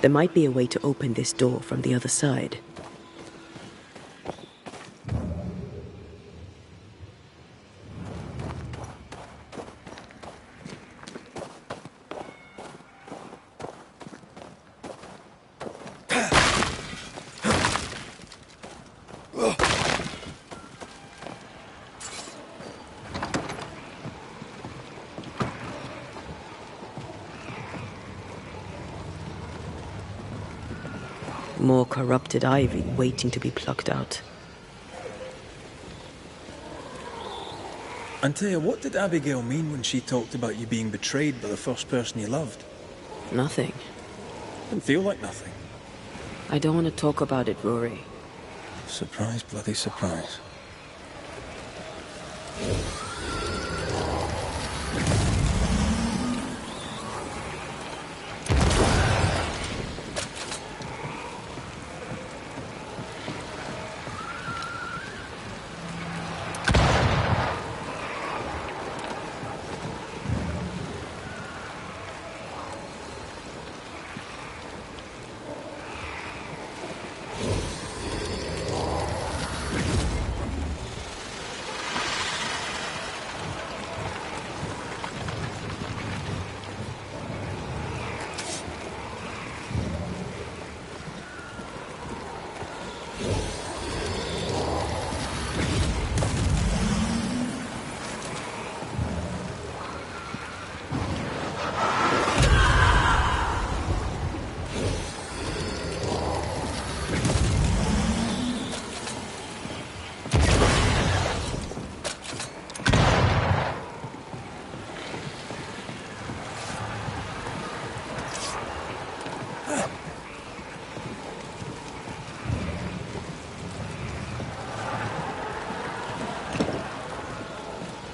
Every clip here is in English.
There might be a way to open this door from the other side. More corrupted ivy waiting to be plucked out. Antea, what did Abigail mean when she talked about you being betrayed by the first person you loved? Nothing. Didn't feel like nothing. I don't want to talk about it, Rory. Surprise, bloody surprise.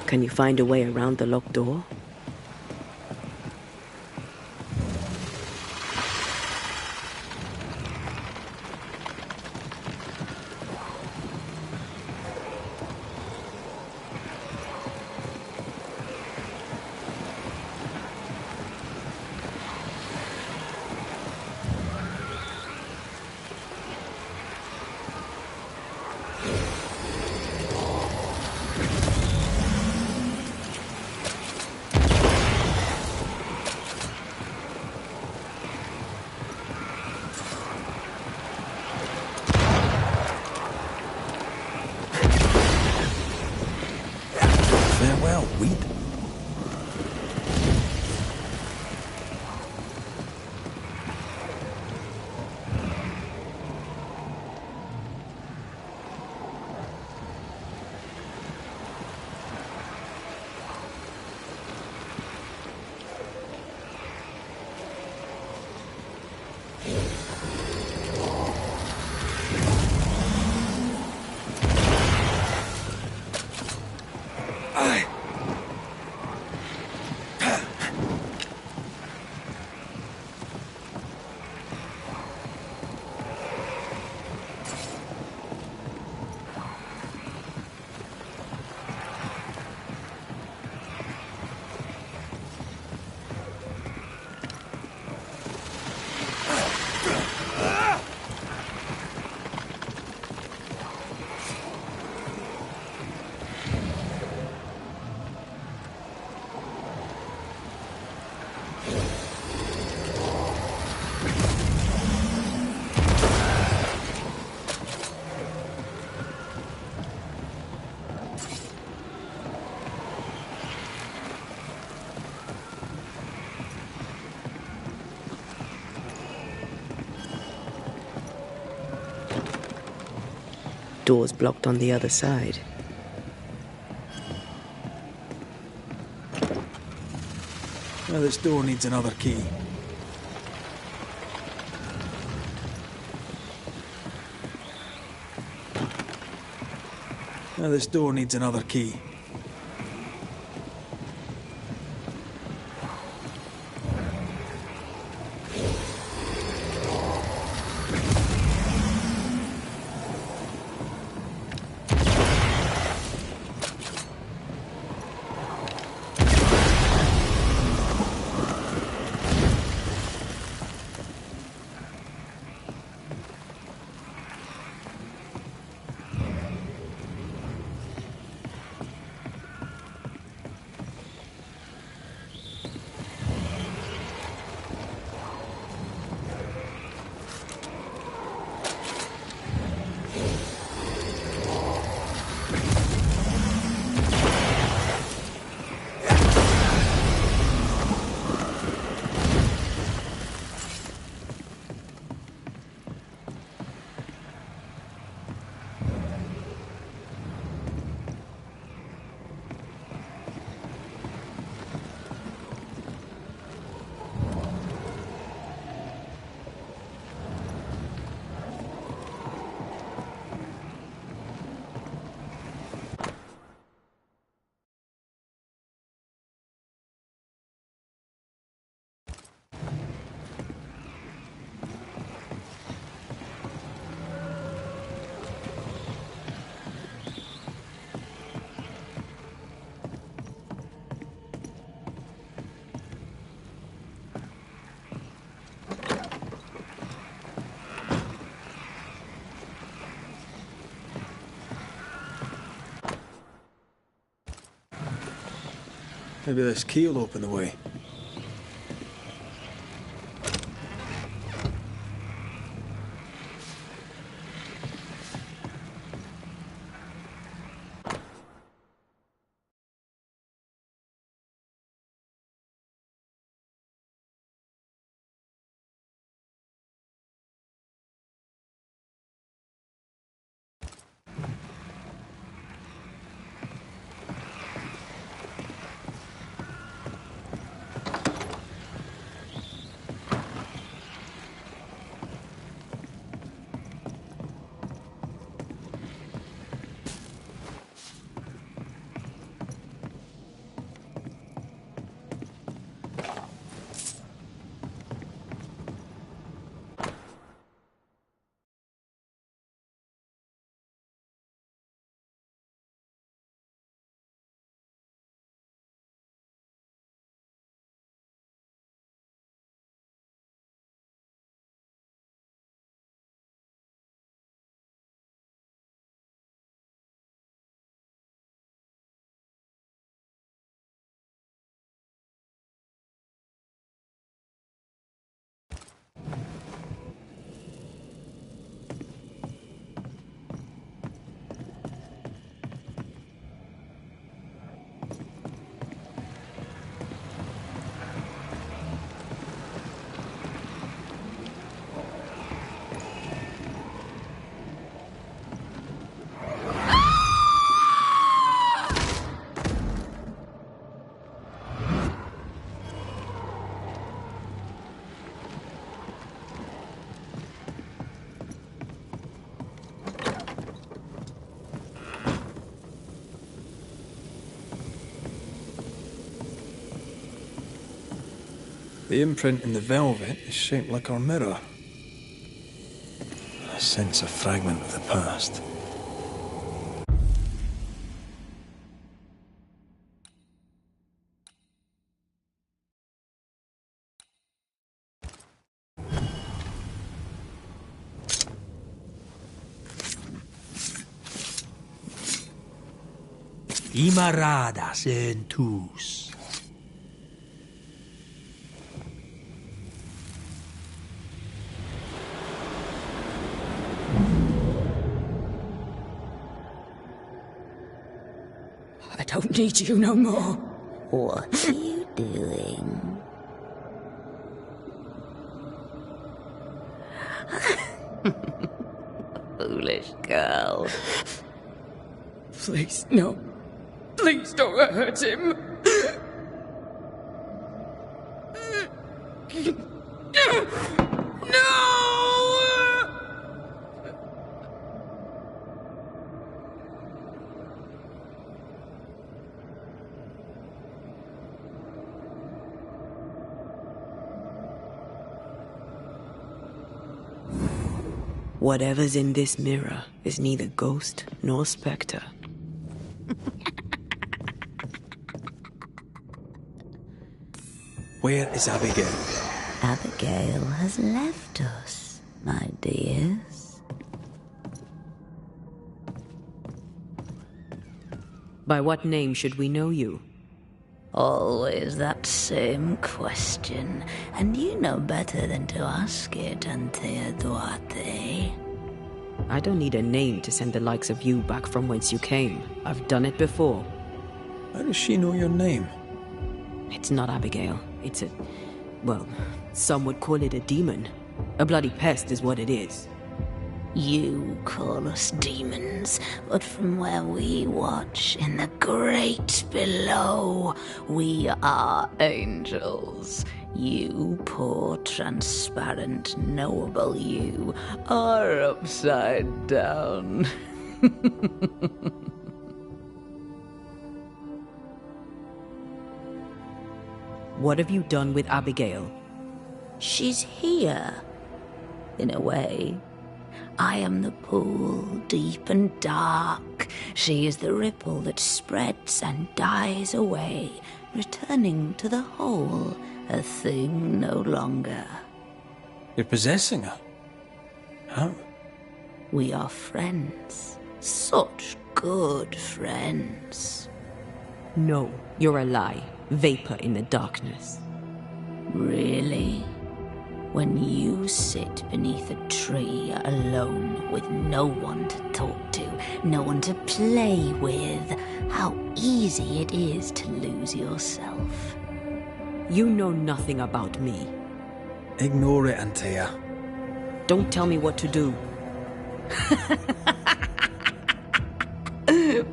Can you find a way around the locked door? Farewell, weed. Door's blocked on the other side. Well, this door needs another key. Now this door needs another key. Maybe this key will open the way. The imprint in the velvet is shaped like our mirror. I sense a fragment of the past. Imaradas en tus. I don't need you no more. What are you doing? Foolish girl. Please, no. Please don't hurt him. No! Whatever's in this mirror is neither ghost nor spectre. Where is Abigail? Abigail has left us, my dears. By what name should we know you? Always that same question, and you know better than to ask it, Antea Duarte. I don't need a name to send the likes of you back from whence you came. I've done it before. How does she know your name? It's not Abigail. It's a... well, some would call it a demon. A bloody pest is what it is. You call us demons, but from where we watch in the great below, we are angels. You poor, transparent, knowable you are upside down. What have you done with Abigail? She's here, in a way. I am the pool, deep and dark. She is the ripple that spreads and dies away, returning to the whole, a thing no longer. You're possessing her? How? We are friends. Such good friends. No, you're a lie. vapor in the darkness. Really? When you sit beneath a tree alone with no one to talk to, no one to play with, how easy it is to lose yourself. You know nothing about me. Ignore it, Antea. Don't tell me what to do.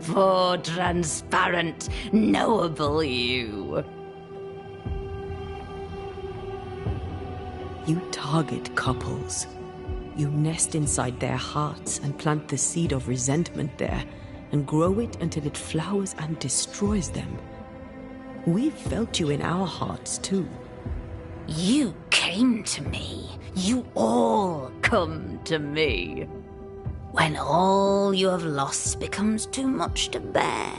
Poor, transparent, knowable you. You target couples. You nest inside their hearts and plant the seed of resentment there, and grow it until it flowers and destroys them. We've felt you in our hearts, too. You came to me. You all come to me. When all you have lost becomes too much to bear.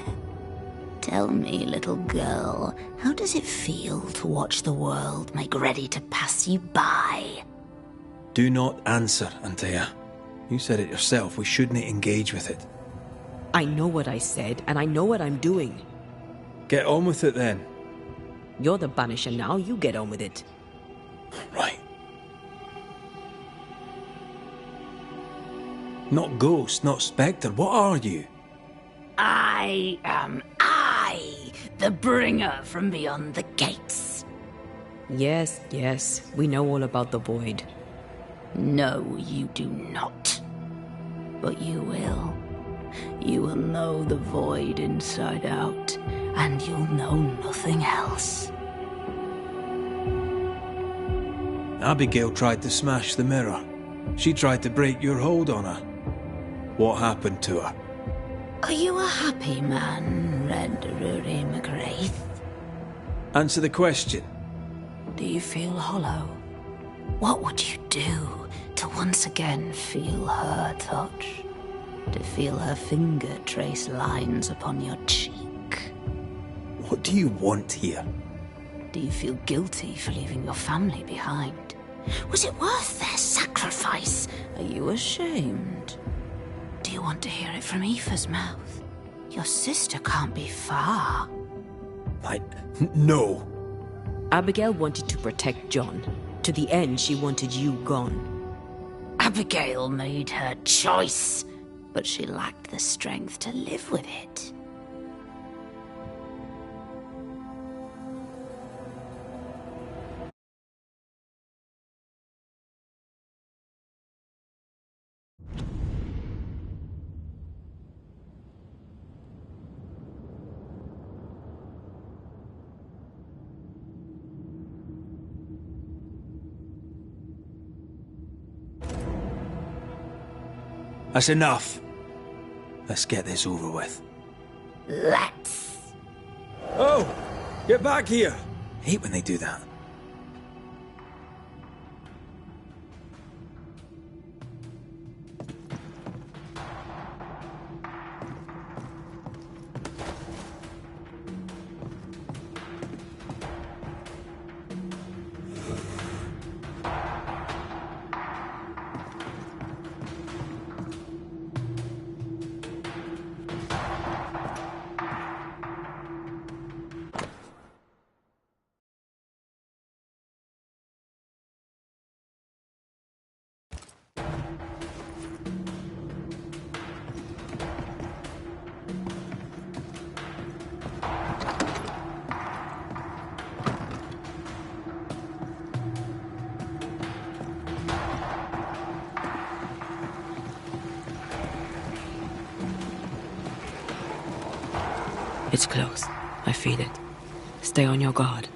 Tell me, little girl, how does it feel to watch the world make ready to pass you by? Do not answer, Antea. You said it yourself, we shouldn't engage with it. I know what I said, and I know what I'm doing. Get on with it then. You're the Banisher now, you get on with it. Right. Not ghost, not spectre, what are you? I am I, the bringer from beyond the gates. Yes, we know all about the void. No, you do not. But you will. You will know the void inside out, and you'll know nothing else. Abigail tried to smash the mirror. She tried to break your hold on her. What happened to her? Are you a happy man, Red Rory McGrath? Answer the question. Do you feel hollow? What would you do to once again feel her touch? To feel her finger trace lines upon your cheek? What do you want here? Do you feel guilty for leaving your family behind? Was it worth their sacrifice? Are you ashamed? Do you want to hear it from Aoife's mouth? Your sister can't be far. No. Abigail wanted to protect John. To the end, she wanted you gone. Abigail made her choice, but she lacked the strength to live with it. That's enough. Let's get this over with. Let's. Oh! Get back here! Hate when they do that. It's close. I feel it. Stay on your guard.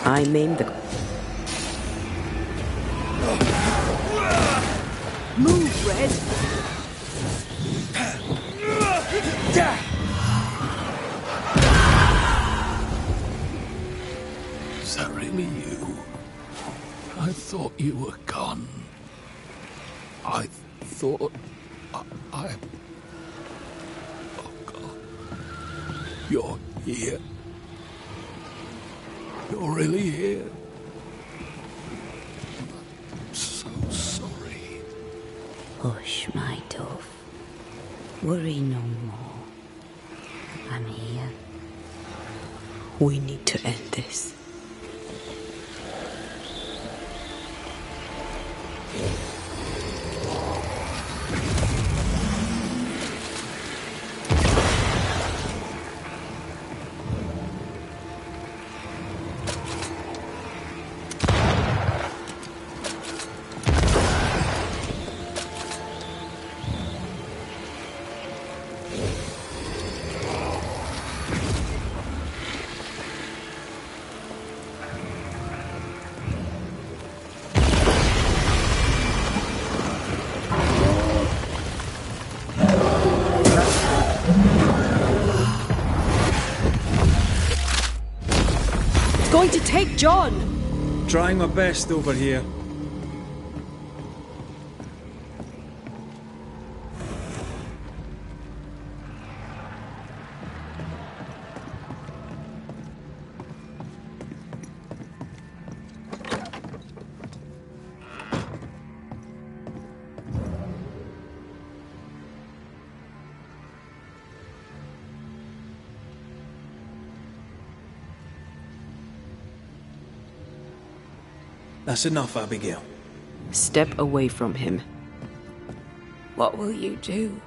I maimed the... Move, Red! Is that really you? I thought you were gone. I thought... I... Oh, God. You're here. You're really here. I'm so sorry. Hush, my dove. Worry no more. I'm here. We need to end this. Going to take John! Trying my best over here. That's enough, Abigail. Step away from him. What will you do?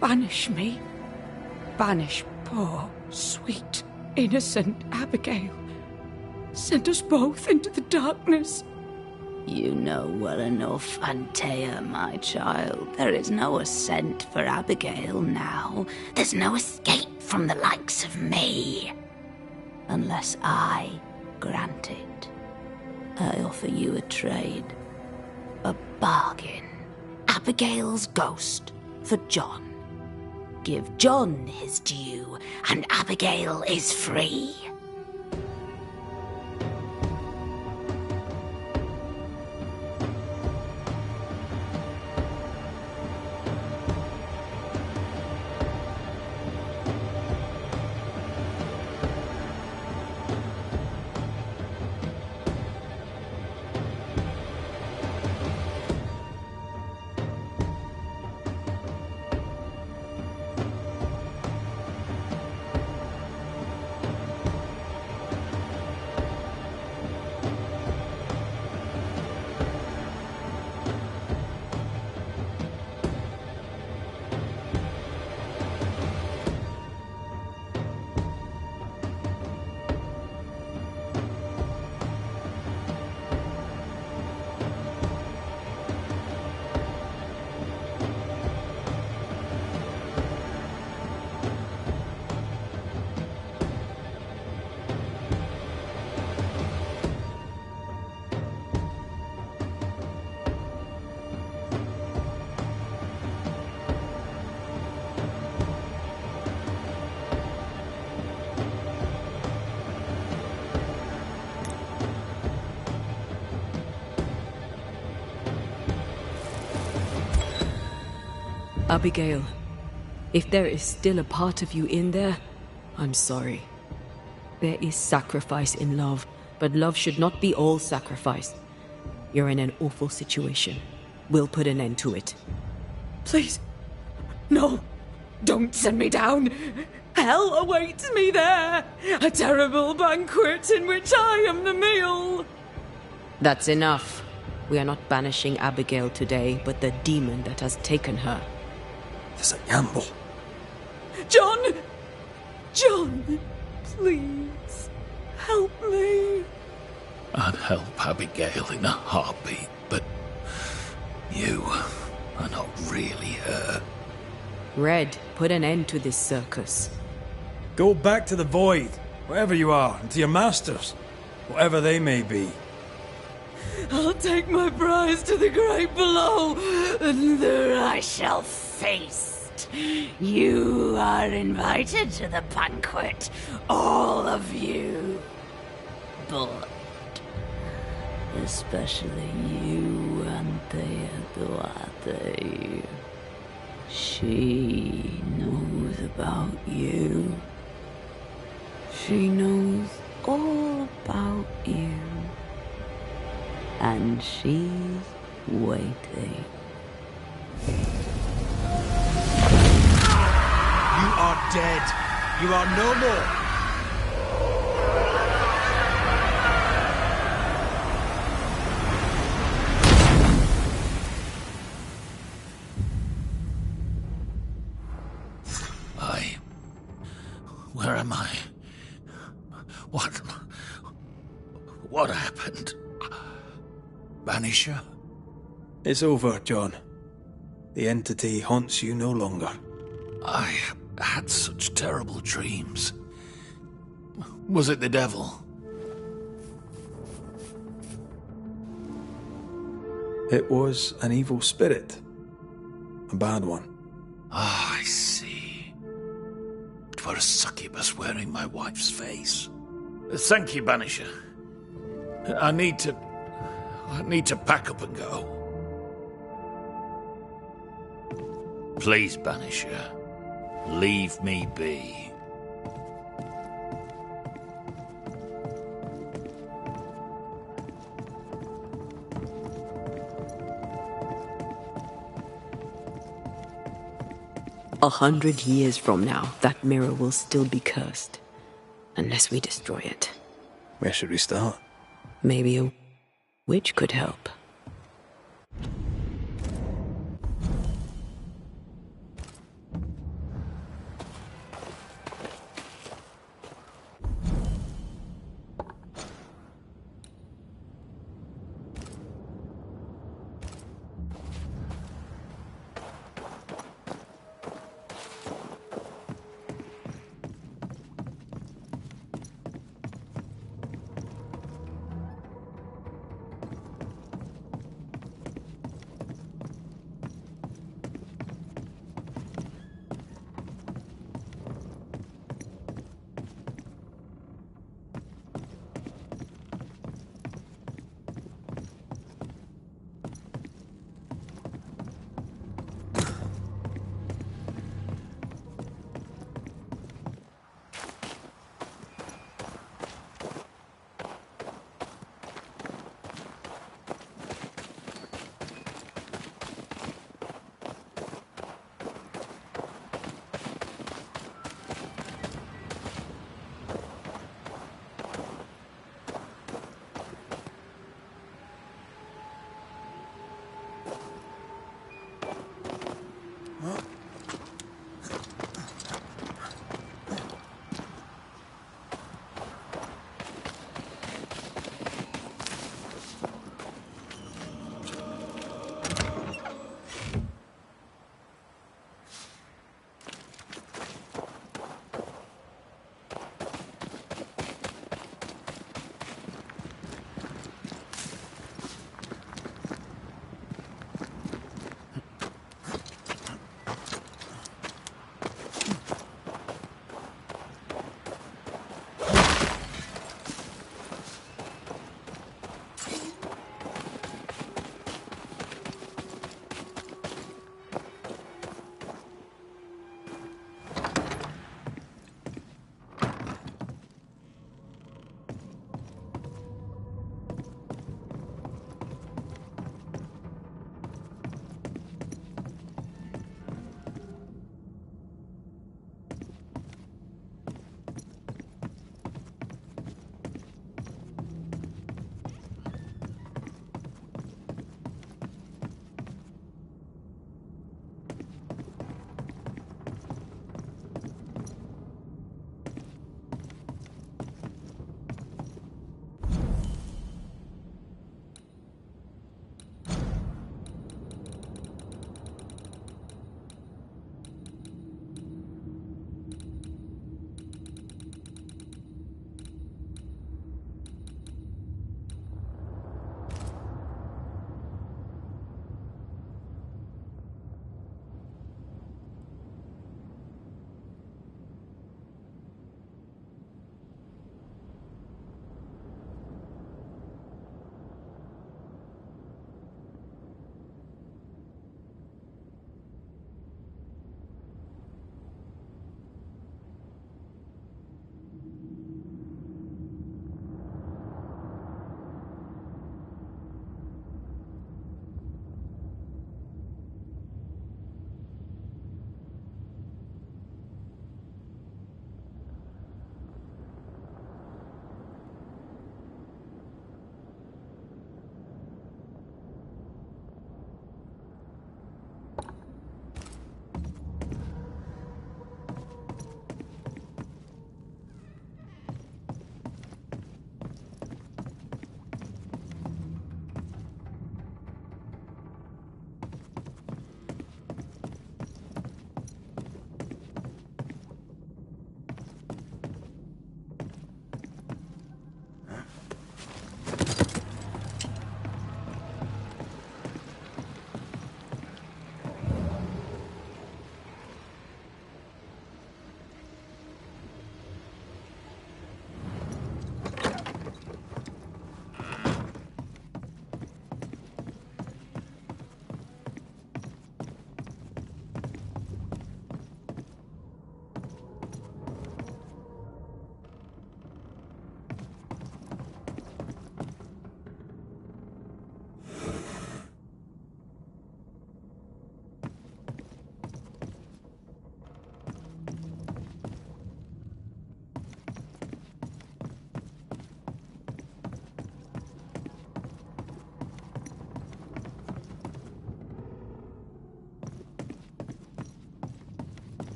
Banish me? Banish poor, sweet, innocent Abigail? Send us both into the darkness? You know well enough, Antea, my child. There is no ascent for Abigail now. There's no escape from the likes of me. Unless I grant it. I offer you a trade. A bargain. Abigail's ghost for John. Give John his due, and Abigail is free. Abigail, if there is still a part of you in there, I'm sorry. There is sacrifice in love, but love should not be all sacrifice. You're in an awful situation. We'll put an end to it. Please, no, don't send me down. Hell awaits me there. A terrible banquet in which I am the meal. That's enough. We are not banishing Abigail today, but the demon that has taken her. There's a gamble. John! John! Please, help me. I'd help Abigail in a heartbeat, but you are not really her. Red, put an end to this circus. Go back to the void, wherever you are, and to your masters. whatever they may be. I'll take my prize to the great below, and there I shall feast. You are invited to the banquet, all of you. But especially you, Anthea Duarte. She knows about you. She knows all about you. And she's waiting. You are dead. You are no more. Where am I? What happened? Banisher? It's over, John. The entity haunts you no longer. I had such terrible dreams. Was it the devil? It was an evil spirit. A bad one. Ah, I see. It were a succubus wearing my wife's face. Thank you, Banisher. I need to pack up and go. Please, Banisher, leave me be. A 100 years from now, that mirror will still be cursed. Unless we destroy it. Where should we start? Maybe a witch could help.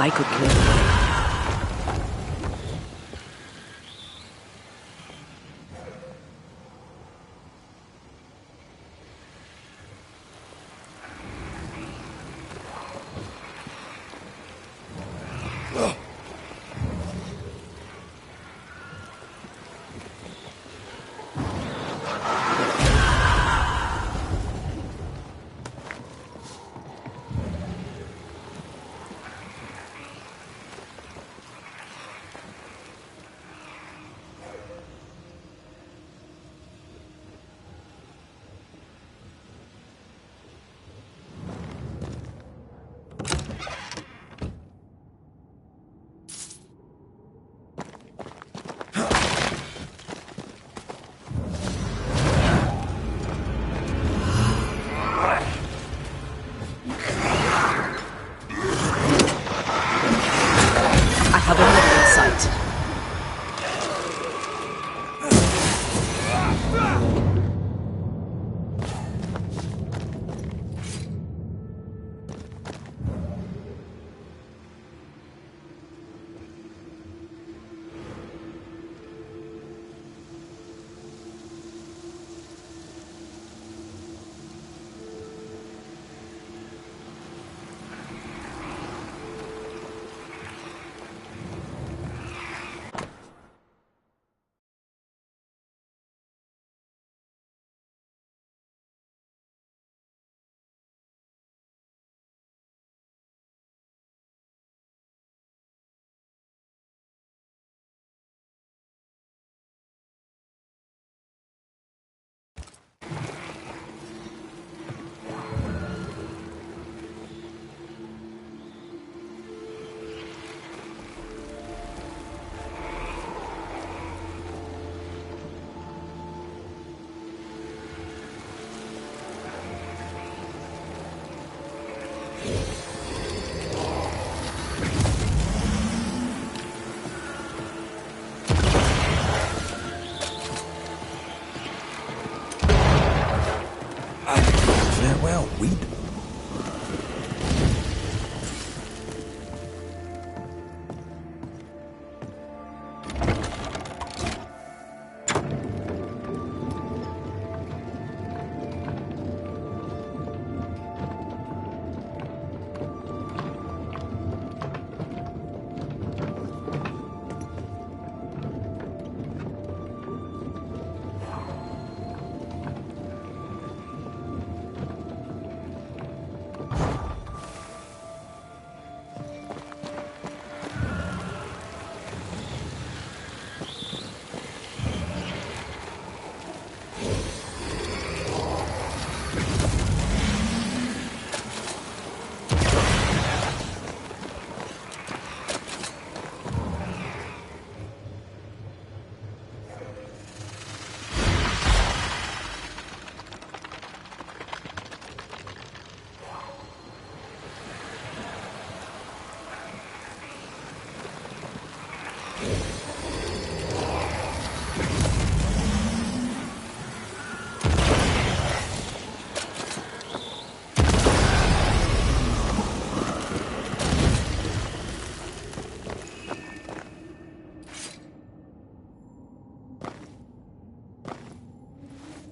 I could kill you. Farewell, weed.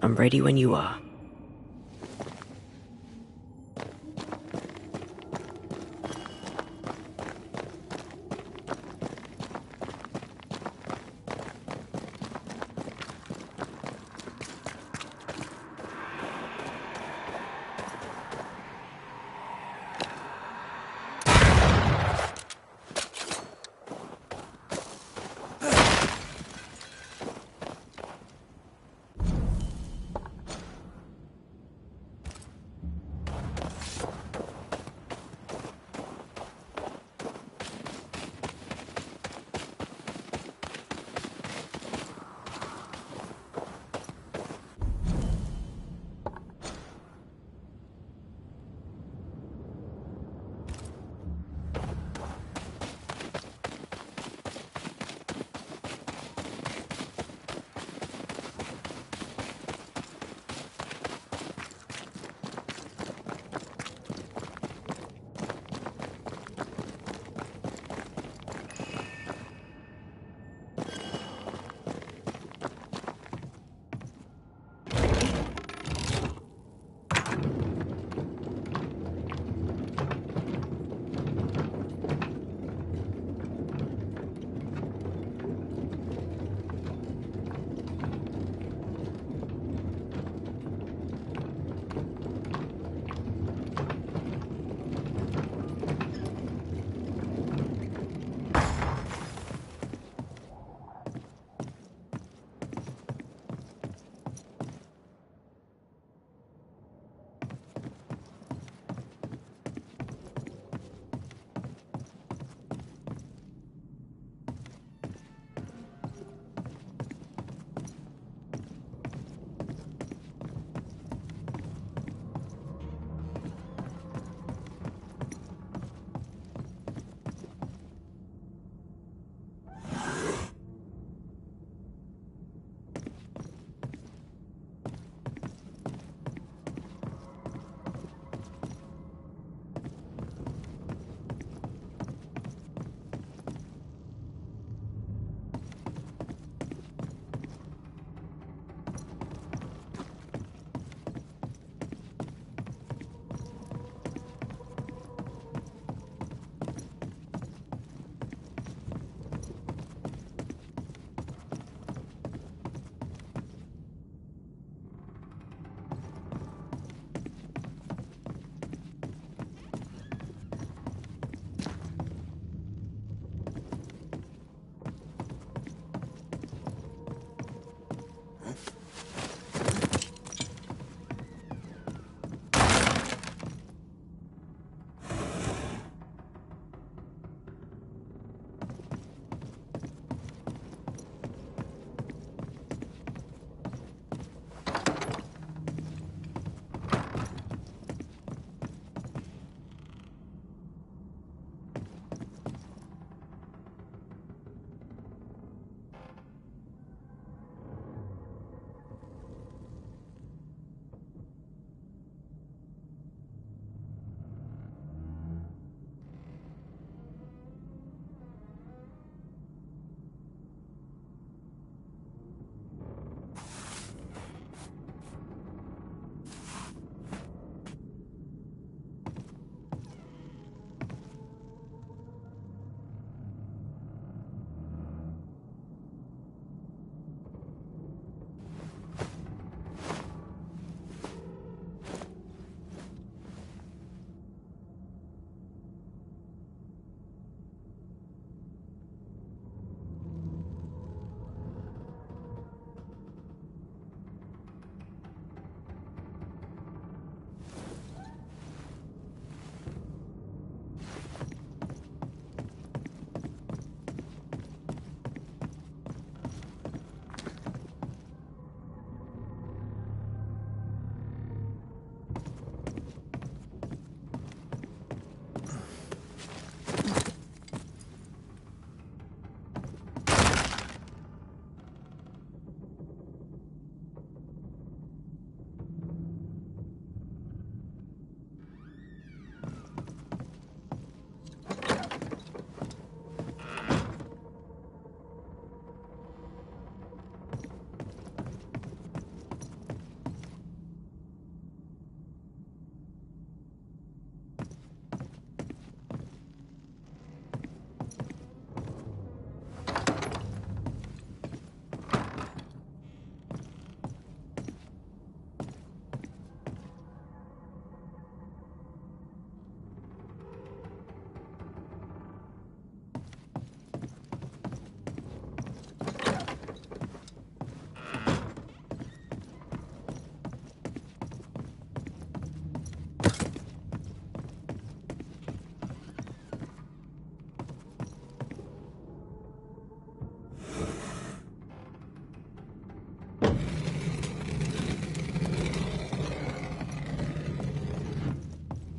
I'm ready when you are.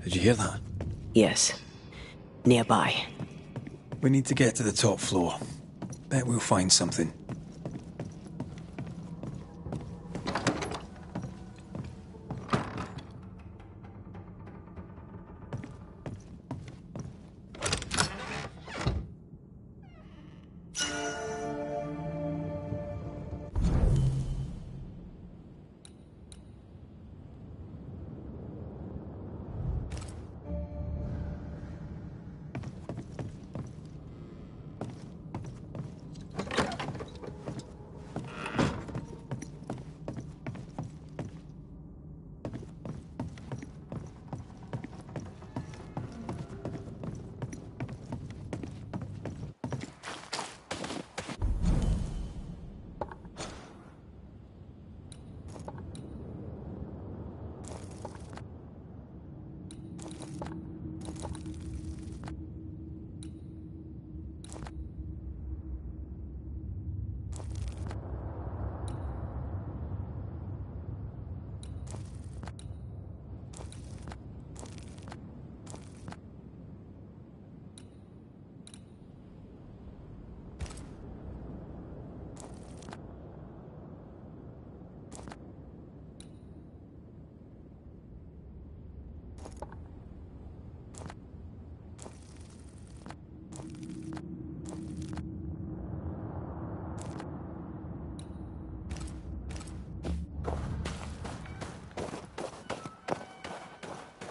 Did you hear that? Yes. Nearby. We need to get to the top floor. Bet we'll find something.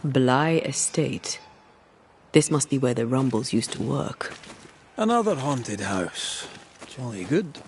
Bly Estate. This must be where the Rumbles used to work. Another haunted house. Jolly good.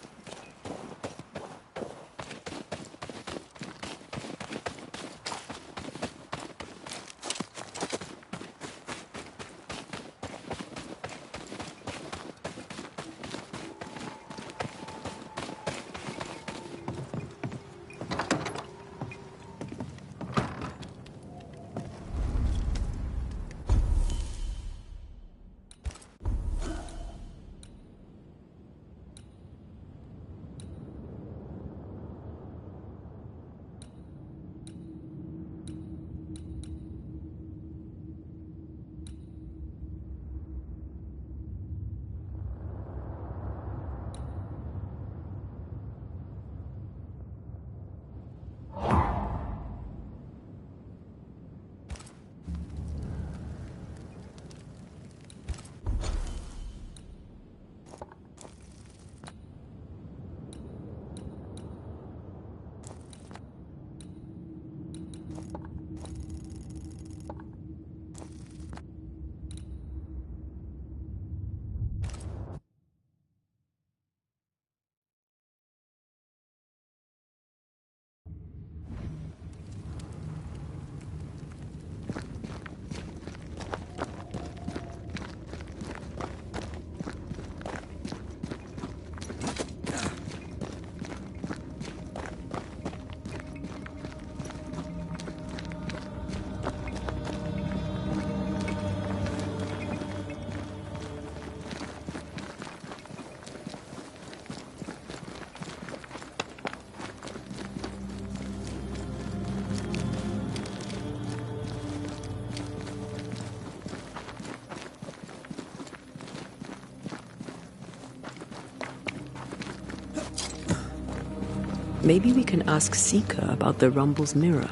Maybe we can ask Seeker about the Rumble's mirror.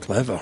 Clever.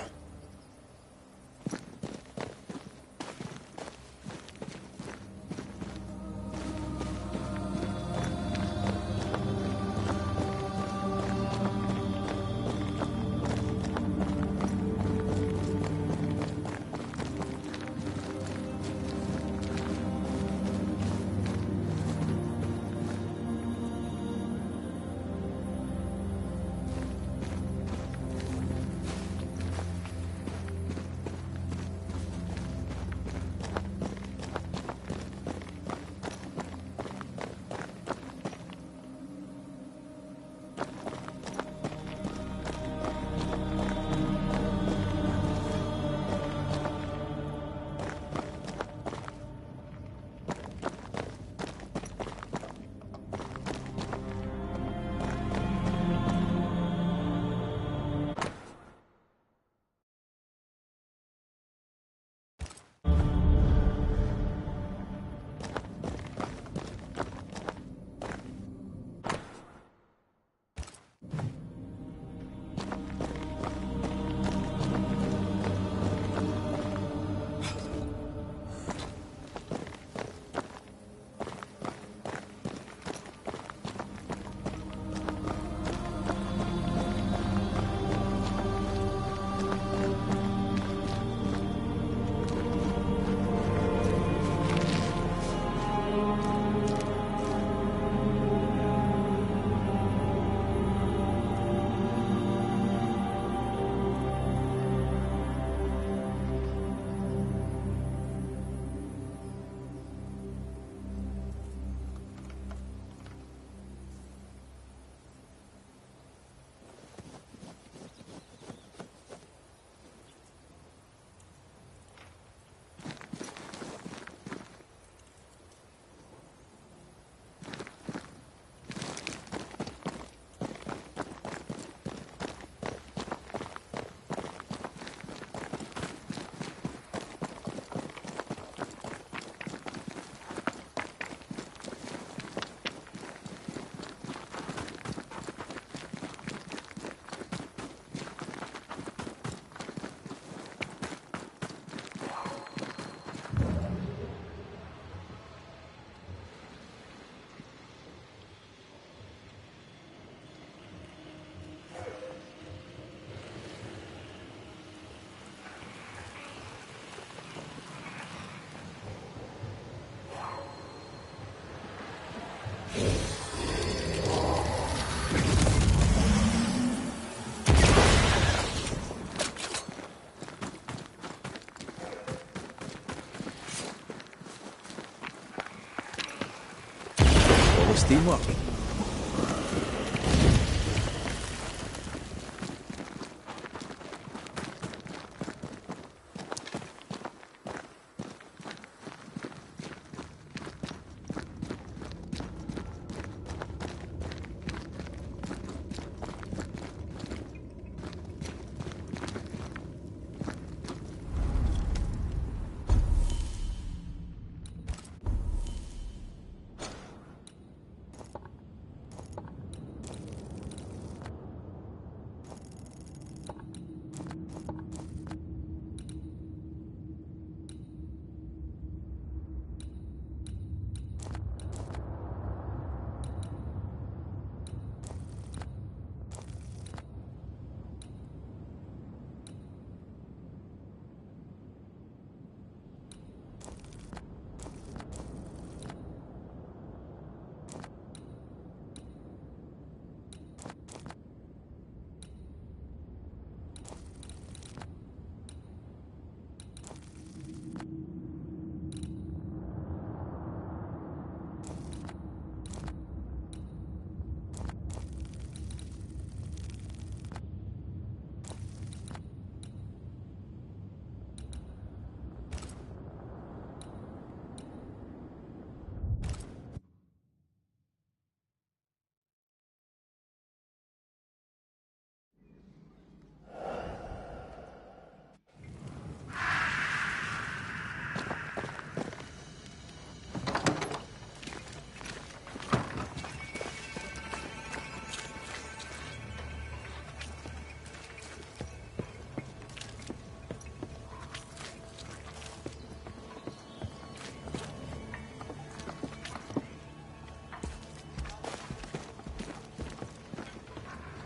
Nice teamwork.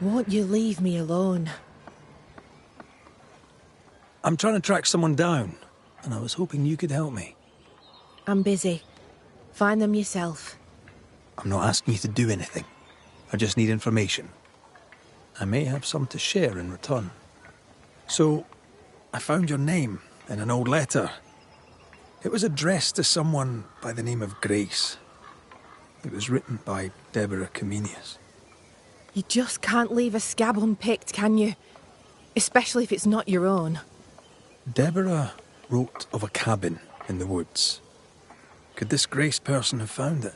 Won't you leave me alone? I'm trying to track someone down, and I was hoping you could help me. I'm busy. Find them yourself. I'm not asking you to do anything. I just need information. I may have some to share in return. So, I found your name in an old letter. It was addressed to someone by the name of Grace. It was written by Deborah Comenius. You just can't leave a scab unpicked, can you? Especially if it's not your own. Deborah wrote of a cabin in the woods. Could this Grace person have found it?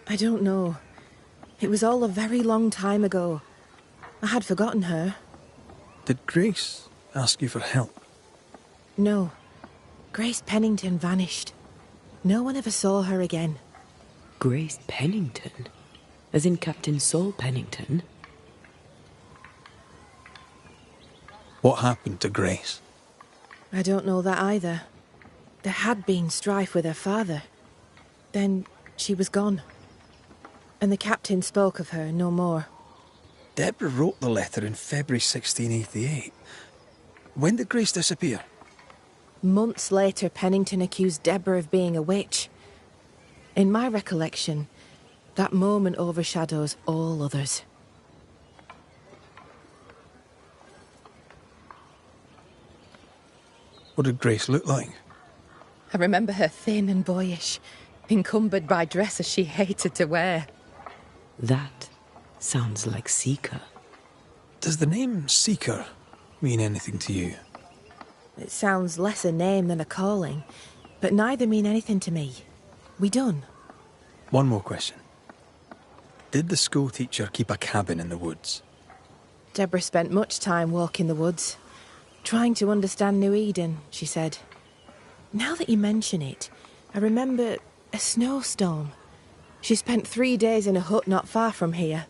I don't know. It was all a very long time ago. I had forgotten her. Did Grace ask you for help? No. Grace Pennington vanished. No one ever saw her again. Grace Pennington? As in Captain Saul Pennington? What happened to Grace? I don't know that either. There had been strife with her father. Then she was gone. And the captain spoke of her no more. Deborah wrote the letter in February 1688. When did Grace disappear? Months later, Pennington accused Deborah of being a witch. In my recollection, that moment overshadows all others. What did Grace look like? I remember her thin and boyish, encumbered by dresses she hated to wear. That sounds like Seeker. Does the name Seeker mean anything to you? It sounds less a name than a calling, but neither mean anything to me. We done? One more question. Did the schoolteacher keep a cabin in the woods? Deborah spent much time walking the woods, trying to understand New Eden, she said. Now that you mention it, I remember a snowstorm. She spent 3 days in a hut not far from here.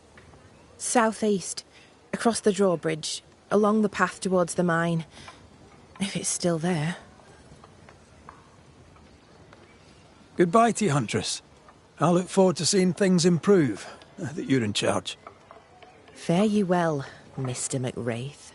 Southeast, across the drawbridge, along the path towards the mine. If it's still there. Goodbye to you, Huntress. I look forward to seeing things improve, now that you're in charge. Fare you well, Mr. McWraith.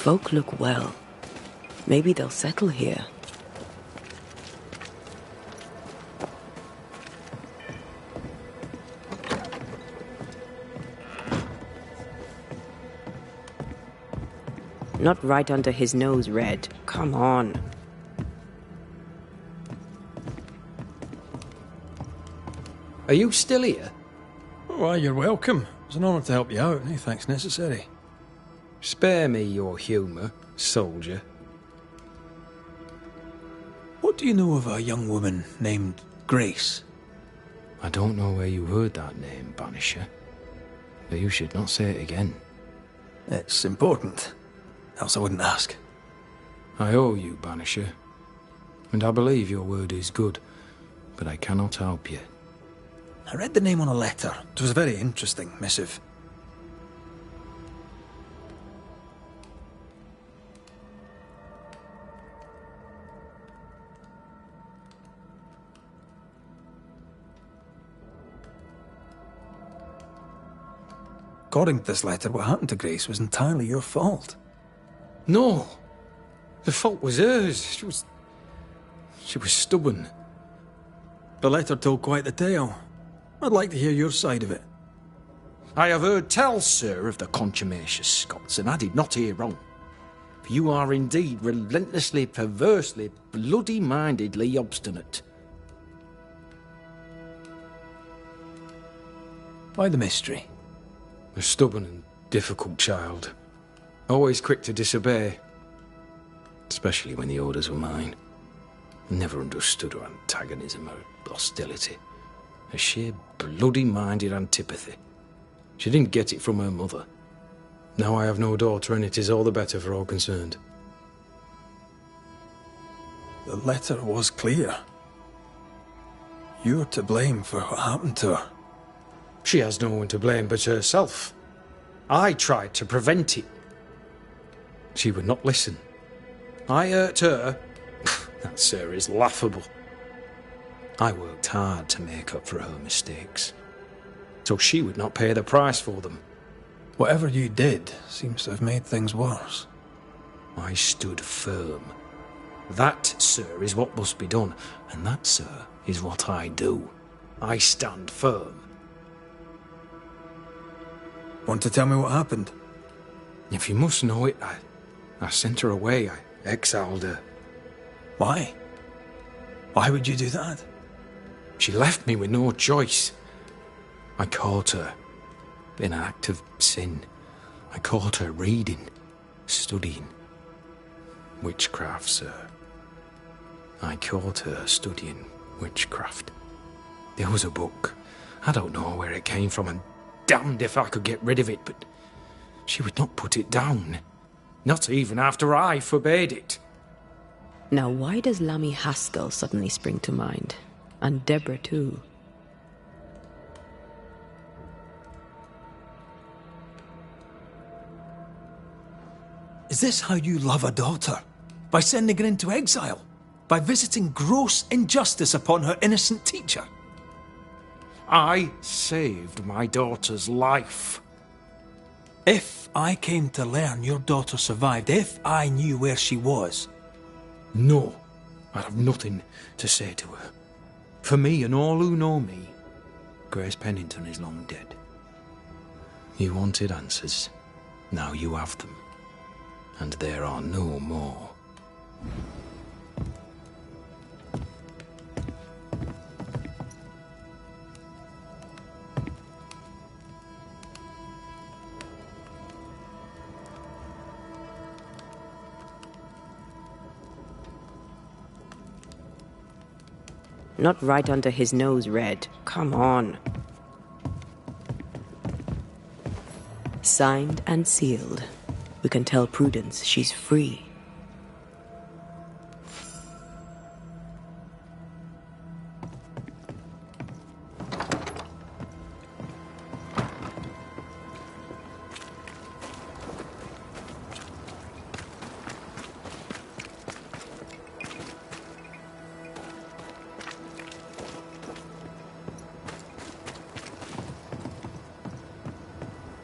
Folk look well. Maybe they'll settle here. Not right under his nose, Red. Come on. Are you still here? Why, you're welcome. It's an honour to help you out. No thanks necessary. Spare me your humour, soldier. What do you know of a young woman named Grace? I don't know where you heard that name, Banisher. But you should not say it again. It's important. Else I wouldn't ask. I owe you, Banisher. And I believe your word is good, but I cannot help you. I read the name on a letter. It was a very interesting missive. According to this letter, what happened to Grace was entirely your fault. No! The fault was hers. She was stubborn. The letter told quite the tale. I'd like to hear your side of it. I have heard tell, sir, of the contumacious Scots, and I did not hear wrong. For you are indeed relentlessly, perversely, bloody-mindedly obstinate. Why the mystery? A stubborn and difficult child. Always quick to disobey. Especially when the orders were mine. Never understood her antagonism or hostility. A sheer bloody-minded antipathy. She didn't get it from her mother. Now I have no daughter, and it is all the better for all concerned. The letter was clear. You're to blame for what happened to her. She has no one to blame but herself. I tried to prevent it. She would not listen. I hurt her. That, sir, is laughable. I worked hard to make up for her mistakes, so she would not pay the price for them. Whatever you did seems to have made things worse. I stood firm. That, sir, is what must be done, and that, sir, is what I do. I stand firm. Want to tell me what happened? If you must know it, I sent her away. I exiled her. Why? Why would you do that? She left me with no choice. I caught her in an act of sin. I caught her reading, studying. Witchcraft, sir. I caught her studying witchcraft. There was a book. I don't know where it came from, and damned if I could get rid of it, but she would not put it down. Not even after I forbade it. Now, why does Lammy Haskell suddenly spring to mind? And Deborah, too. Is this how you love a daughter? By sending her into exile? By visiting gross injustice upon her innocent teacher? I saved my daughter's life. If I came to learn your daughter survived, if I knew where she was... No, I'd have nothing to say to her. For me and all who know me, Grace Pennington is long dead. You wanted answers. Now you have them. And there are no more. Not right under his nose, Red. Come on. Signed and sealed. We can tell Prudence she's free.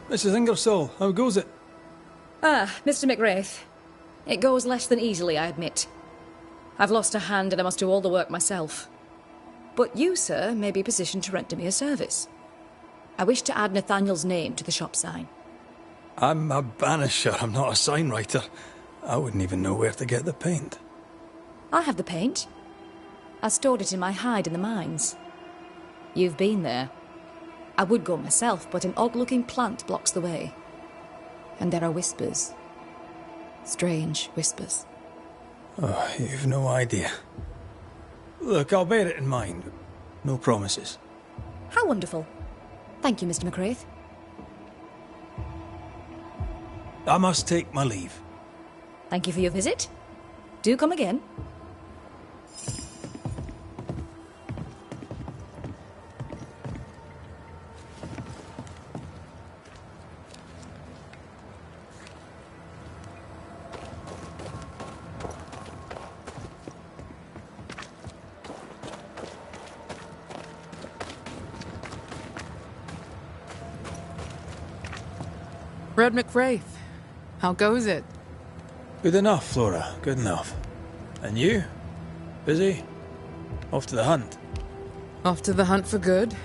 Mrs. Ingersoll, how goes it? Ah, Mr. McWraith. It goes less than easily, I admit. I've lost a hand and I must do all the work myself. But you, sir, may be positioned to render me a service. I wish to add Nathaniel's name to the shop sign. I'm a banisher, I'm not a sign writer. I wouldn't even know where to get the paint. I have the paint. I stored it in my hide in the mines. You've been there. I would go myself, but an odd-looking plant blocks the way. And there are whispers. Strange whispers. Oh, you've no idea. Look, I'll bear it in mind, but no promises. How wonderful. Thank you, Mr. McWraith. I must take my leave. Thank you for your visit. Do come again. Red McWraith, how goes it? Good enough, Flora, good enough. And you? Busy? Off to the hunt? Off to the hunt for good.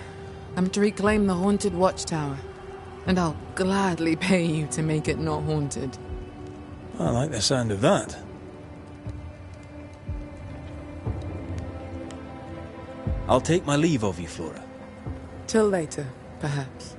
I'm to reclaim the haunted watchtower. And I'll gladly pay you to make it not haunted. I like the sound of that. I'll take my leave of you, Flora. Till later, perhaps.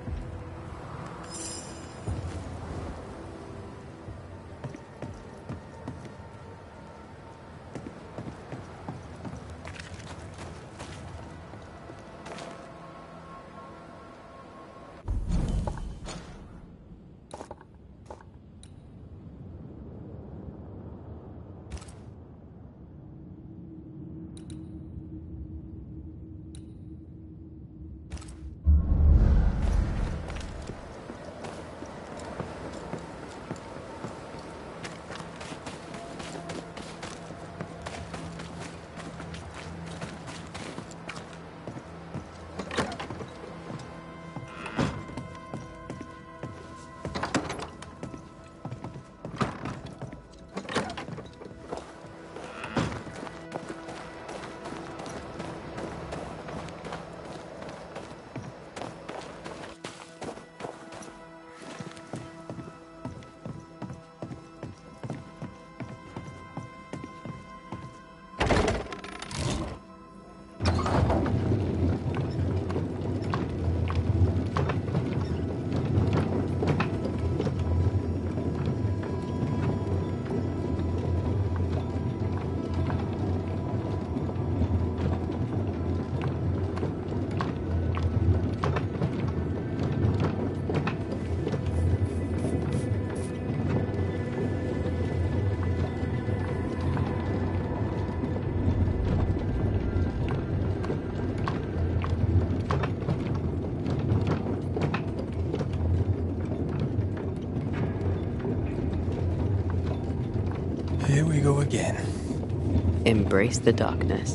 go again. Embrace the darkness.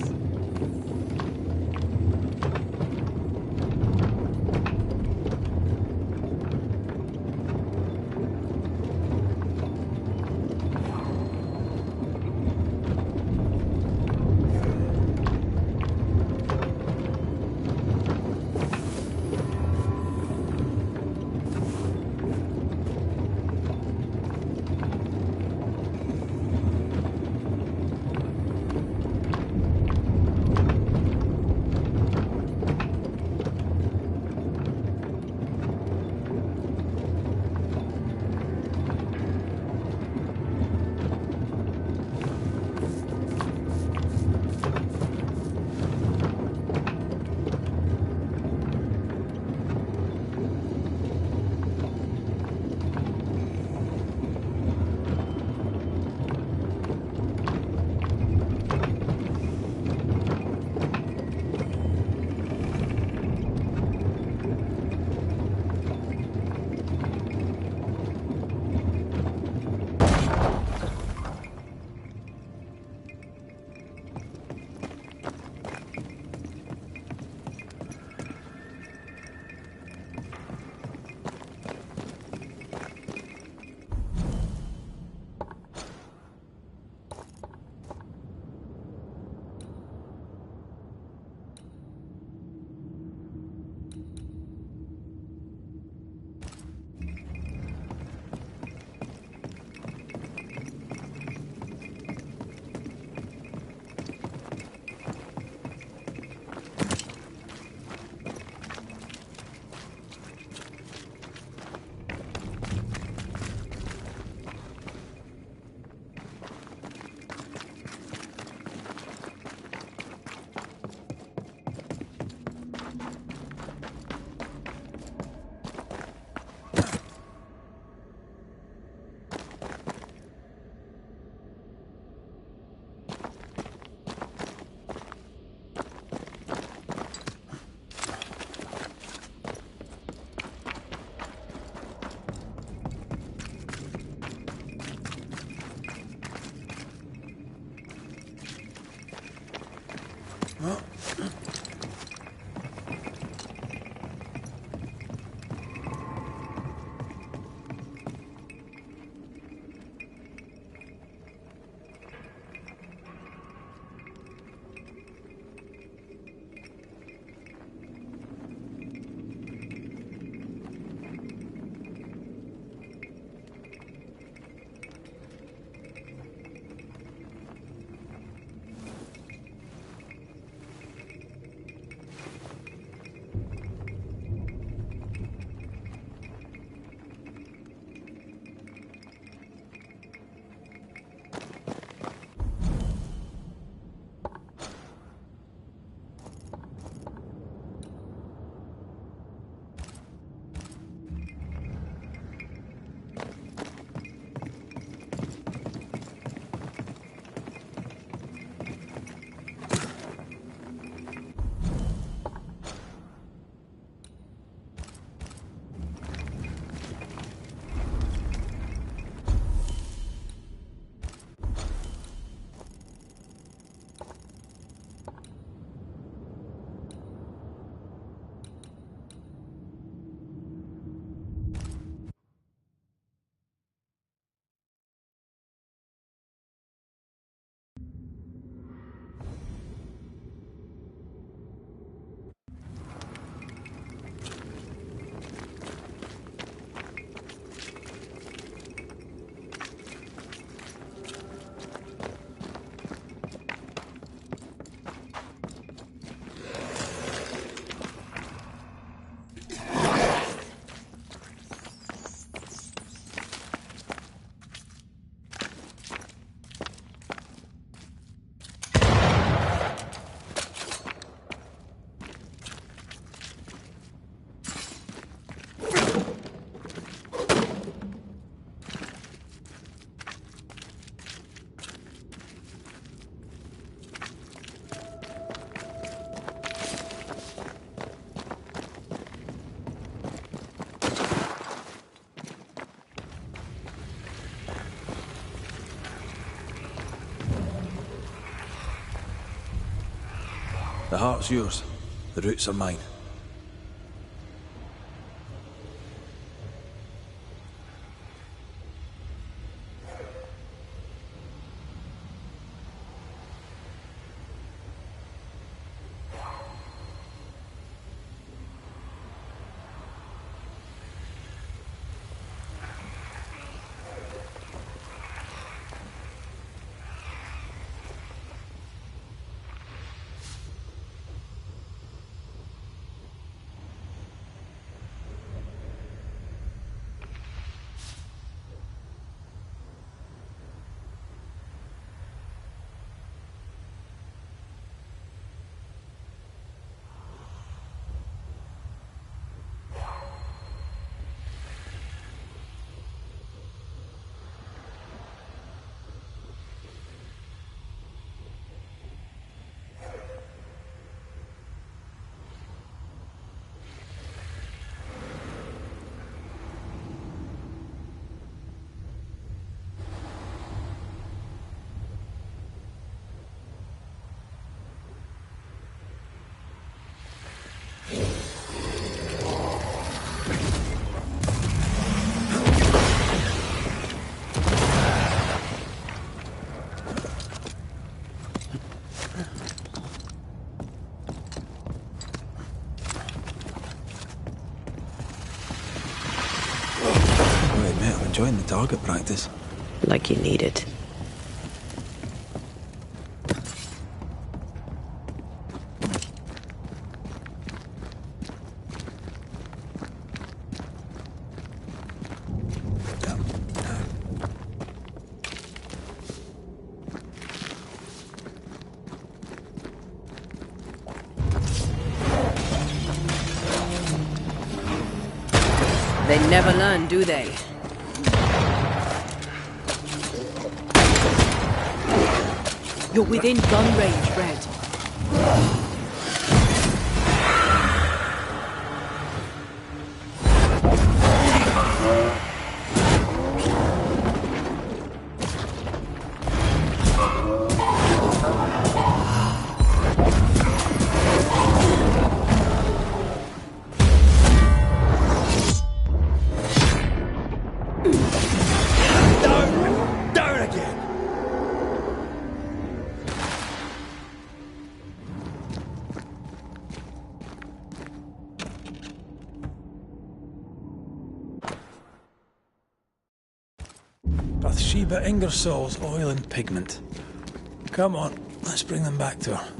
The heart's yours. The roots are mine. Enjoying the target practice. Like you need it. They never learn, do they? You're within gun range, Red. Down again! Bathsheba Ingersoll's oil and pigment. Come on, let's bring them back to her.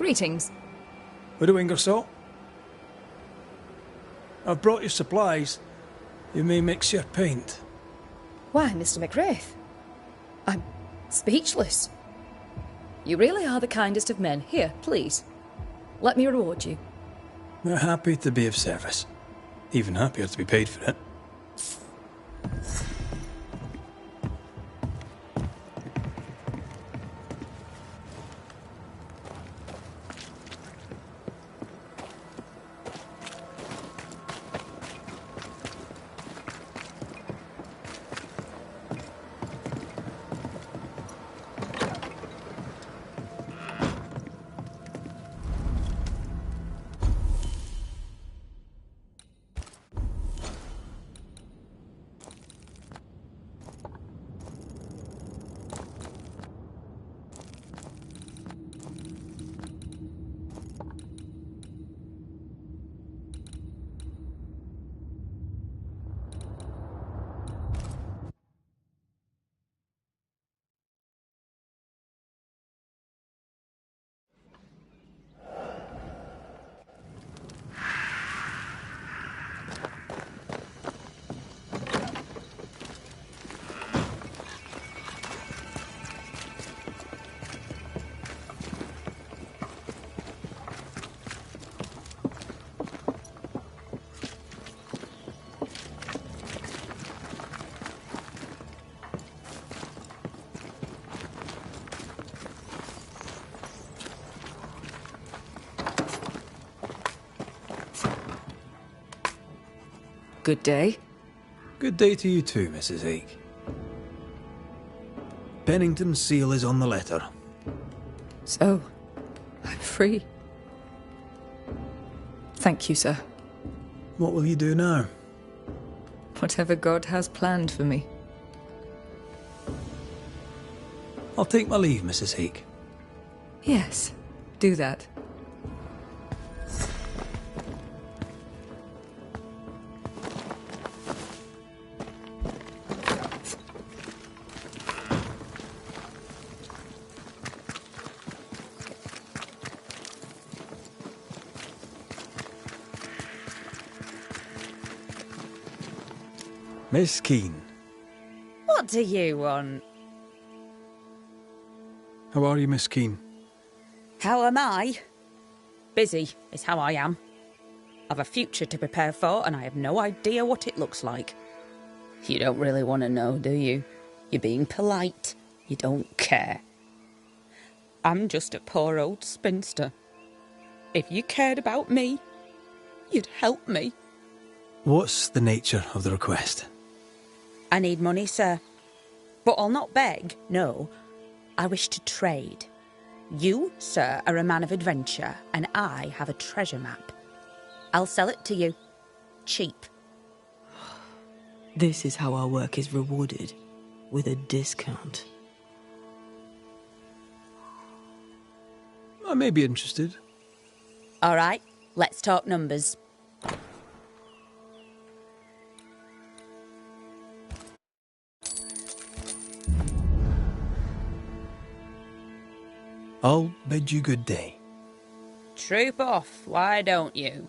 Greetings. Widow Ingersoll? I've brought you supplies. You may mix your paint. Why, Mr. McWraith? I'm speechless. You really are the kindest of men. Here, please. Let me reward you. We're happy to be of service. Even happier to be paid for it. Good day. Good day to you too, Mrs. Ake. Pennington's seal is on the letter. So, I'm free. Thank you, sir. What will you do now? Whatever God has planned for me. I'll take my leave, Mrs. Ake. Yes, do that. Miss Keane, What do you want? how are you, Miss Keane? How am I? Busy is how I am. I've a future to prepare for, and I have no idea what it looks like. You don't really want to know, do you? You're being polite. You don't care. I'm just a poor old spinster. If you cared about me, you'd help me. What's the nature of the request? I need money, sir. But I'll not beg, no. I wish to trade. You, sir, are a man of adventure, and I have a treasure map. I'll sell it to you. Cheap. This is how our work is rewarded, with a discount. I may be interested. All right, let's talk numbers. I'll bid you good day. Troop off, why don't you?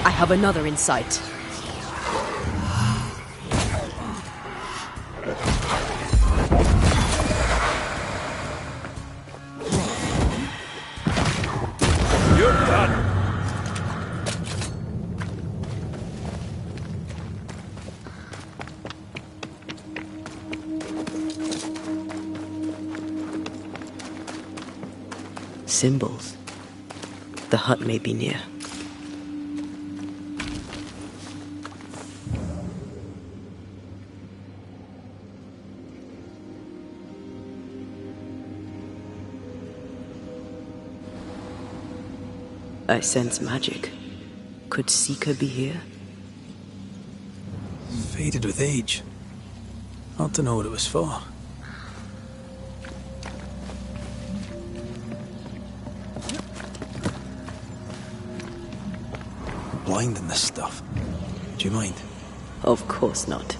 I have another in sight. You're done. Symbols. The hut may be near. I sense magic. Could Seeker be here? Faded with age. Hard to know what it was for. I'm blind in this stuff. Do you mind? Of course not.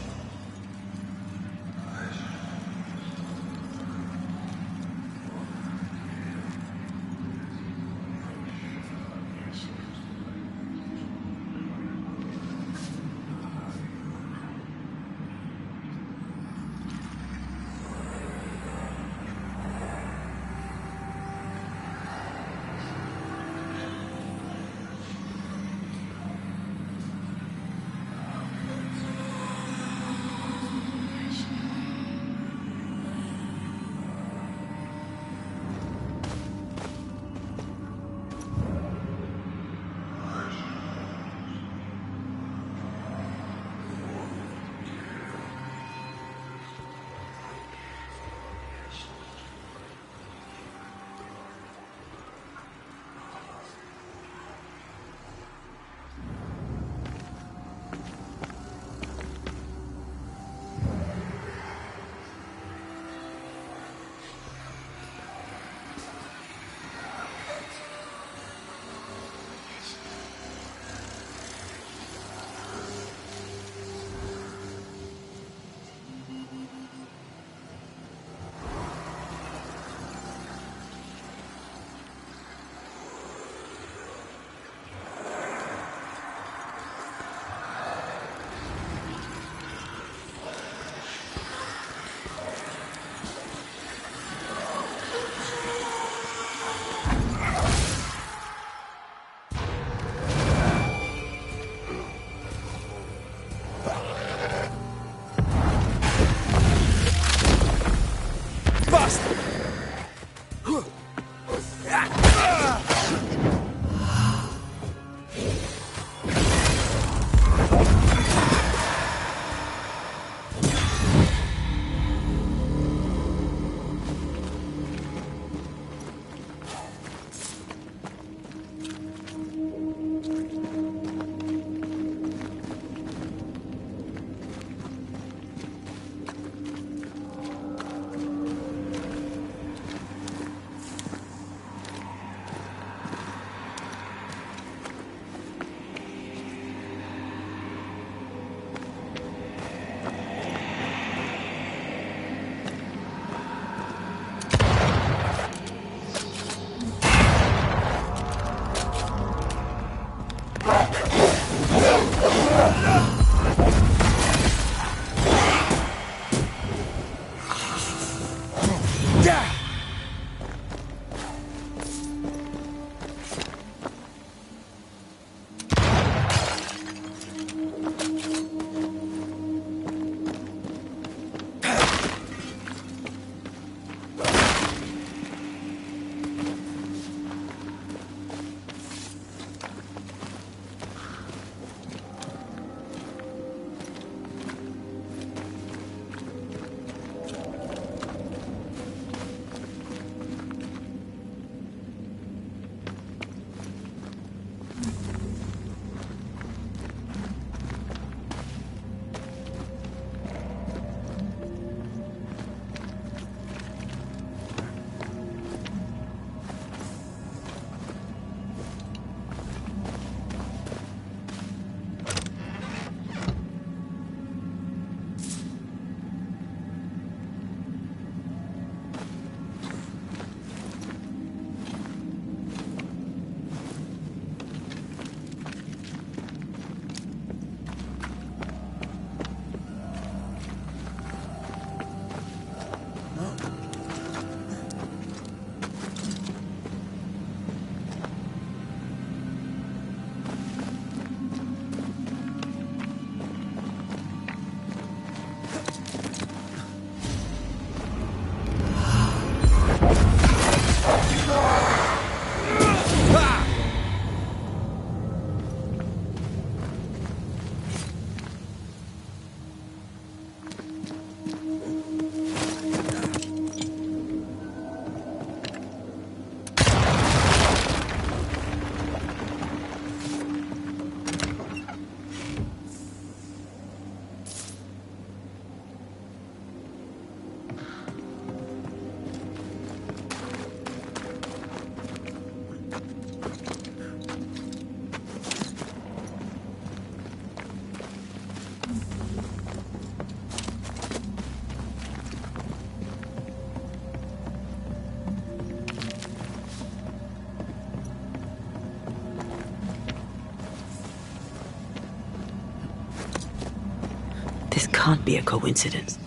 This can't be a coincidence.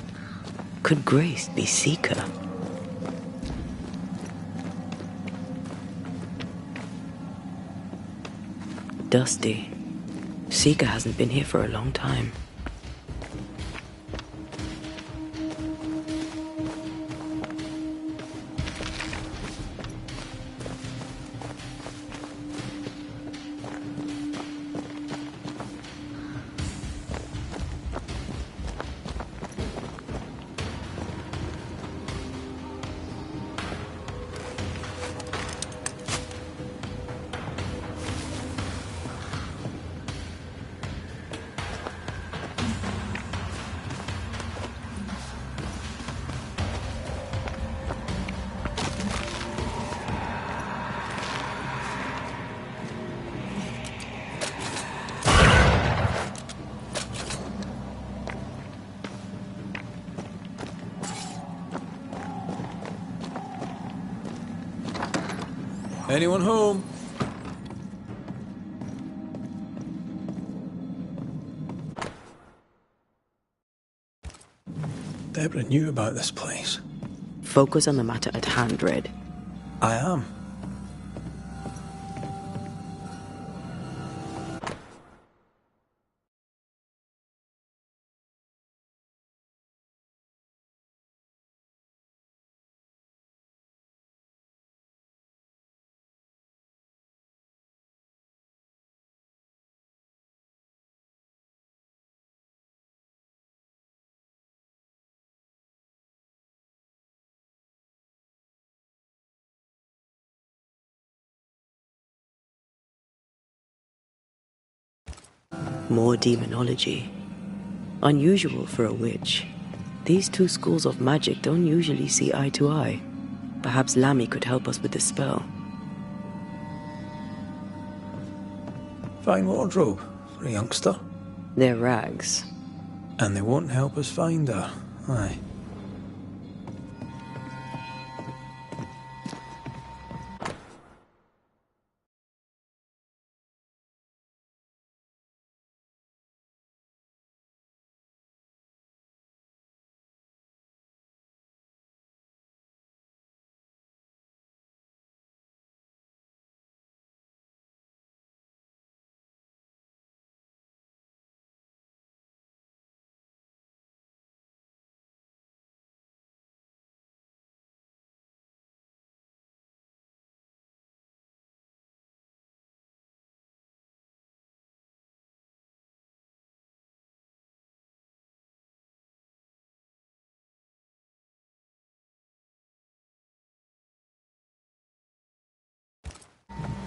Could Grace be Seeker? Dusty. Seeker hasn't been here for a long time. Anyone home? Deborah knew about this place. Focus on the matter at hand, Red. I am. More demonology. Unusual for a witch. These two schools of magic don't usually see eye to eye. Perhaps Lammy could help us with the spell. Fine wardrobe for a youngster. They're rags. And they won't help us find her. Aye.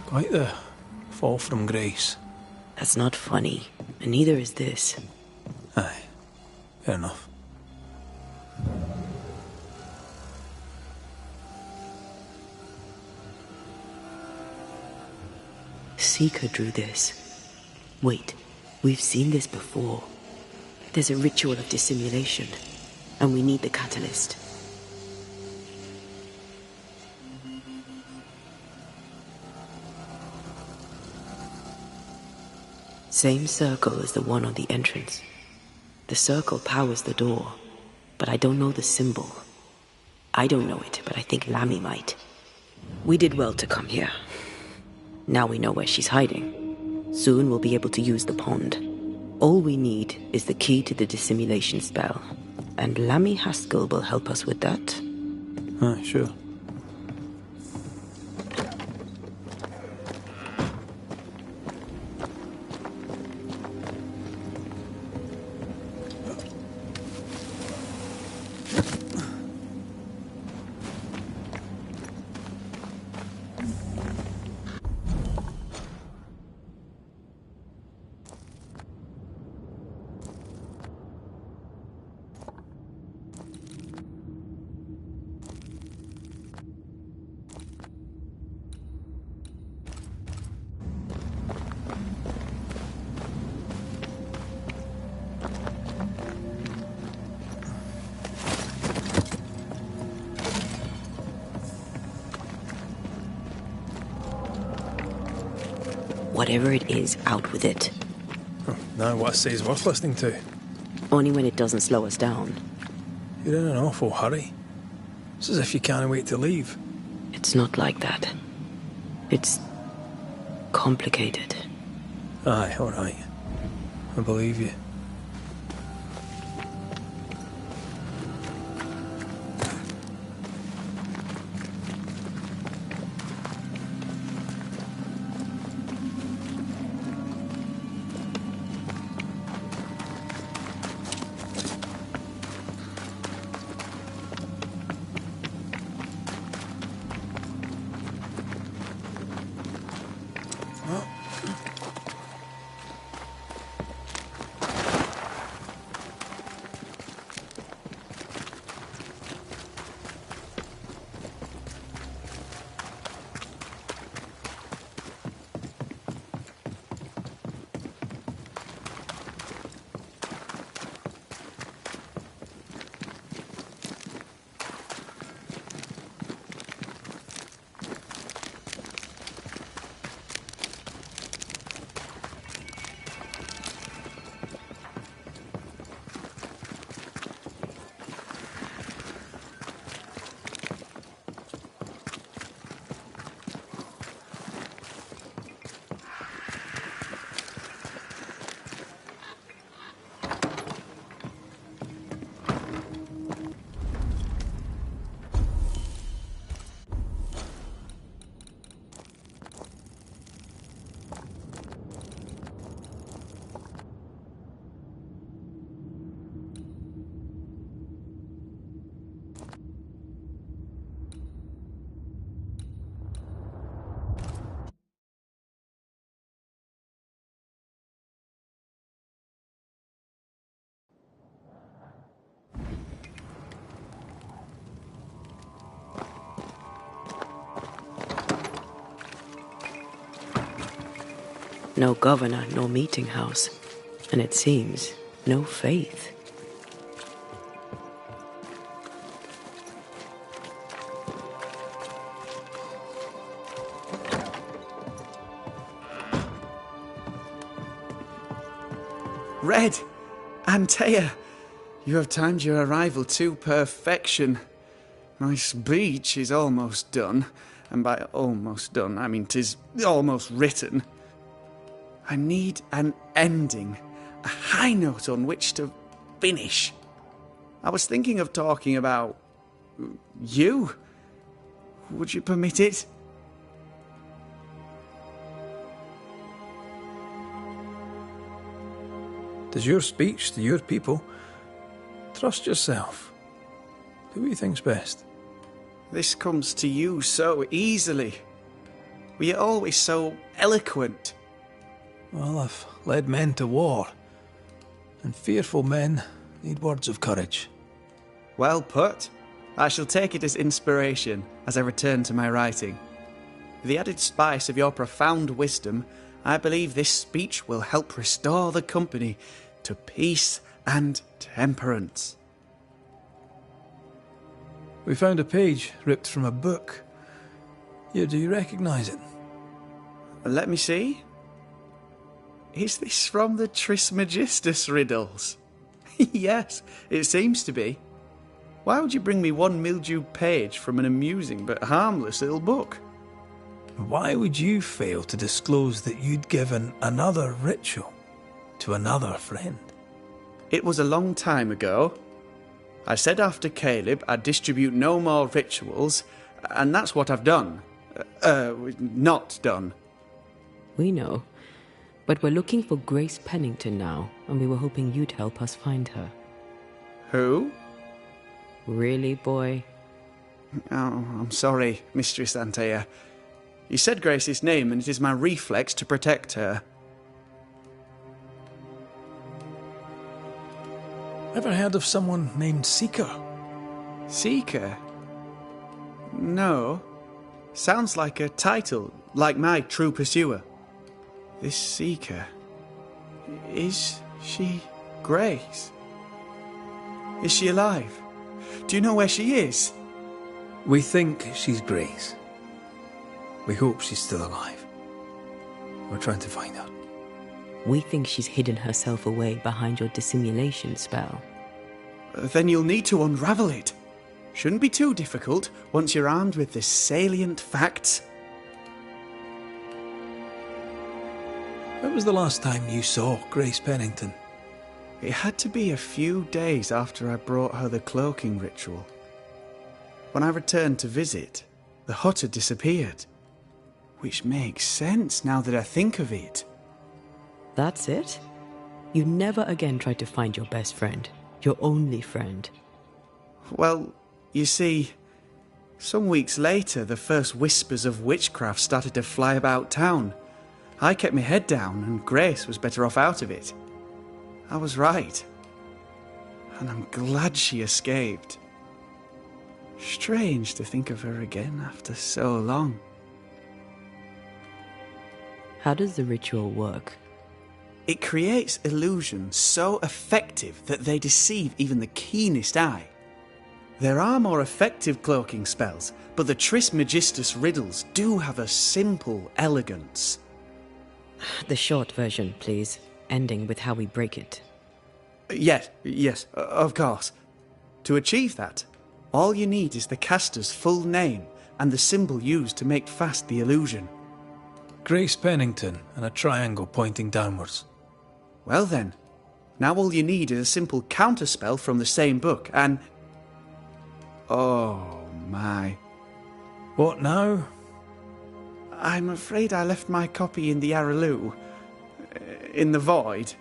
Quite the fall from grace. That's not funny, and neither is this. Aye, fair enough. Seeker drew this. Wait, we've seen this before. There's a ritual of dissimulation, and we need the catalyst. Same circle as the one on the entrance. The circle powers the door, but I don't know the symbol. I don't know it, but I think Lammy might. We did well to come here. Now we know where she's hiding. Soon we'll be able to use the pond. All we need is the key to the dissimulation spell, and Lammy Haskell will help us with that. Aye, sure. Whatever it is, out with it. Now what I say is worth listening to. Only when it doesn't slow us down. You're in an awful hurry. It's as if you can't wait to leave. It's not like that. It's complicated. Aye, all right. I believe you. No governor, no meeting house. And it seems, no faith. Red! Antea! You have timed your arrival to perfection. My speech is almost done, and by almost done, I mean 'tis almost written. I need an ending, a high note on which to finish. I was thinking of talking about you. Would you permit it? Tis your speech to your people. Trust yourself. Do what you think's best. This comes to you so easily. Were you always so eloquent? Well, I've led men to war, and fearful men need words of courage. Well put. I shall take it as inspiration as I return to my writing. With the added spice of your profound wisdom, I believe this speech will help restore the company to peace and temperance. We found a page ripped from a book. Here, do you recognise it? Let me see. Is this from the Trismegistus riddles? Yes, it seems to be. Why would you bring me one mildewed page from an amusing but harmless little book? Why would you fail to disclose that you'd given another ritual to another friend? It was a long time ago. I said after Caleb I'd distribute no more rituals, and that's what I've done. Not done. We know. But we're looking for Grace Pennington now, and we were hoping you'd help us find her. Who? Really, boy? Oh, I'm sorry, Mistress Antea. You said Grace's name, and it is my reflex to protect her. Ever heard of someone named Seeker? Seeker? No. Sounds like a title, like my True Pursuer. This Seeker... Is she Grace? Is she alive? Do you know where she is? We think she's Grace. We hope she's still alive. We're trying to find her. We think she's hidden herself away behind your dissimulation spell. Then you'll need to unravel it. Shouldn't be too difficult once you're armed with the salient facts. When was the last time you saw Grace Pennington? It had to be a few days after I brought her the cloaking ritual. When I returned to visit, the hut had disappeared. Which makes sense now that I think of it. That's it? You never again tried to find your best friend, your only friend. Well, you see, some weeks later the first whispers of witchcraft started to fly about town. I kept my head down and Grace was better off out of it. I was right. And I'm glad she escaped. Strange to think of her again after so long. How does the ritual work? It creates illusions so effective that they deceive even the keenest eye. There are more effective cloaking spells, but the Trismegistus riddles do have a simple elegance. The short version, please, ending with how we break it. Yes, of course. To achieve that, all you need is the caster's full name and the symbol used to make fast the illusion. Grace Pennington and a triangle pointing downwards. Well then, now all you need is a simple counterspell from the same book and... Oh my. What now? I'm afraid I left my copy in the Araloo. In the void.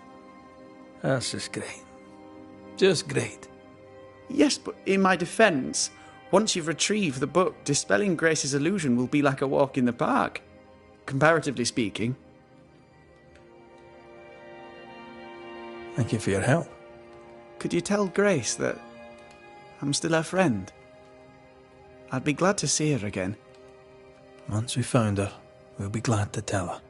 That's just great. Just great. Yes, but in my defence, once you've retrieved the book, dispelling Grace's illusion will be like a walk in the park. Comparatively speaking. Thank you for your help. Could you tell Grace that I'm still her friend? I'd be glad to see her again. Once we found her, we'll be glad to tell her.